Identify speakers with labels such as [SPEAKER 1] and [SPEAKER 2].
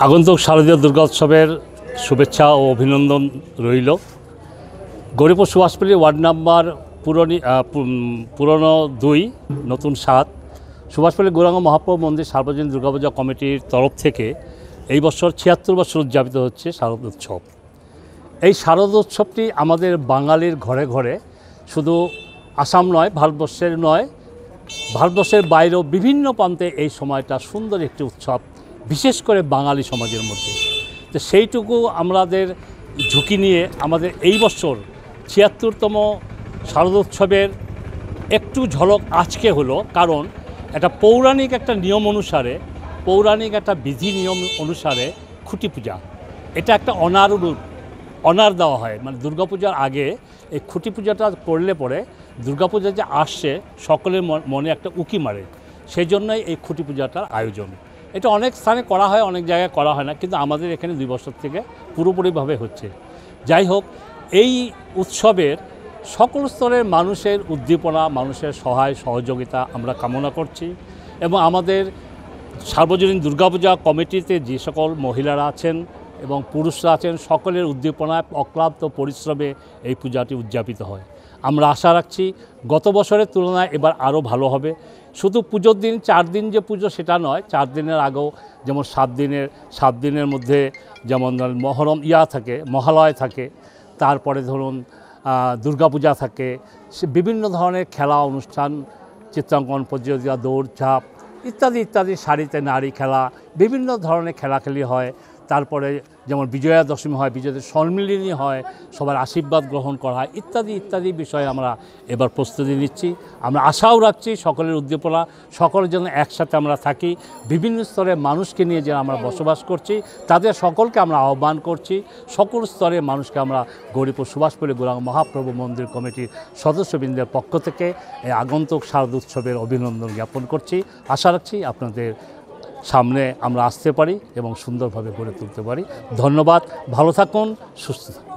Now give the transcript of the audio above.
[SPEAKER 1] আগন্তুক শারদীয় দুর্গোৎসবের শুভেচ্ছা ও অভিনন্দন রইল। গৌরীপুর সুভাষপল্লী ওয়ার্ড নাম্বার পুরনো 2 নতুন 7 সুভাষপল্লী গৌরাঙ্গ মহাপ্রভু মন্দির সার্বজনীন দুর্গাপূজা কমিটির তরফ থেকে এই বছর 76 বছর উদযাপিত হচ্ছে শারদোৎসব। এই শারদোৎসবটি আমাদের বাঙালির ঘরে ঘরে, শুধু আসাম নয়, ভারতবর্ষের নয়, ভারতবর্ষের বাইরেও বিভিন্ন প্রান্তে এই সময়টা সুন্দর একটি উৎসব, বিশেষ করে বাঙালি সমাজের মধ্যে। তো সেইটুকু আমাদের ঝুঁকি নিয়ে আমাদের এই বছর 76তম শারদোৎসবের একটু ঝলক আজকে হলো, কারণ একটা পৌরাণিক একটা নিয়ম অনুসারে, পৌরাণিক একটা বিধি নিয়ম অনুসারে খুঁটি পূজা, এটা একটা অনার দেওয়া হয়। মানে দুর্গাপূজার আগে এই খুঁটি পূজাটা করলে পরে দুর্গাপূজা যে আসছে সকলের মনে একটা উকি মারে, সেই জন্যই এই খুঁটি পূজাটার আয়োজন। এটা অনেক স্থানে করা হয়, অনেক জায়গায় করা হয় না, কিন্তু আমাদের এখানে 2 বছর থেকে পুরোপুরিভাবে হচ্ছে। যাই হোক, এই উৎসবের সকল স্তরের মানুষের উদ্দীপনা, মানুষের সহায় সহযোগিতা আমরা কামনা করছি, এবং আমাদের সার্বজনীন দুর্গাপূজা কমিটিতে যে সকল মহিলারা আছেন এবং পুরুষরা আছেন, সকলের উদ্দীপনায় অক্লান্ত পরিশ্রমে এই পূজাটি উদযাপিত হয়। আমরা আশা রাখছি গত বছরের তুলনায় এবার আরও ভালো হবে। শুধু পুজোর দিন 4 দিন যে পুজো সেটা নয়, 4 দিনের আগেও যেমন 7 দিনের মধ্যে যেমন মহরম থাকে, মহালয় থাকে, তারপরে ধরুন দুর্গাপূজা থাকে, বিভিন্ন ধরনের খেলা অনুষ্ঠান, চিত্রাঙ্কন প্রতিযোগিতা, দৌড়ঝাঁপ ইত্যাদি ইত্যাদি, শাড়িতে নারী খেলা, বিভিন্ন ধরনের খেলাখেলি হয়। তারপরে যেমন বিজয়া দশমী হয়, বিজয়াদের সম্মিলনী হয়, সবার আশীর্বাদ গ্রহণ করা হয়, ইত্যাদি ইত্যাদি বিষয়ে আমরা এবার প্রস্তুতি নিচ্ছি। আমরা আশাও রাখছি সকলের উদ্দীপনা, সকলের জন্য একসাথে আমরা থাকি। বিভিন্ন স্তরের মানুষকে নিয়ে যে আমরা বসবাস করছি, তাদের সকলকে আমরা আহ্বান করছি। সকল স্তরের মানুষকে আমরা গৌরীপুর সুভাষপল্লী গৌরাঙ্গ মহাপ্রভু মন্দির কমিটির সদস্যবৃন্দের পক্ষ থেকে এই আগন্তুক শারদোৎসবের অভিনন্দন জ্ঞাপন করছি। আশা রাখছি আপনাদের সামনে আমরা আসতে পারি এবং সুন্দরভাবে গড়ে তুলতে পারি। ধন্যবাদ, ভালো থাকুন, সুস্থ থাকুন।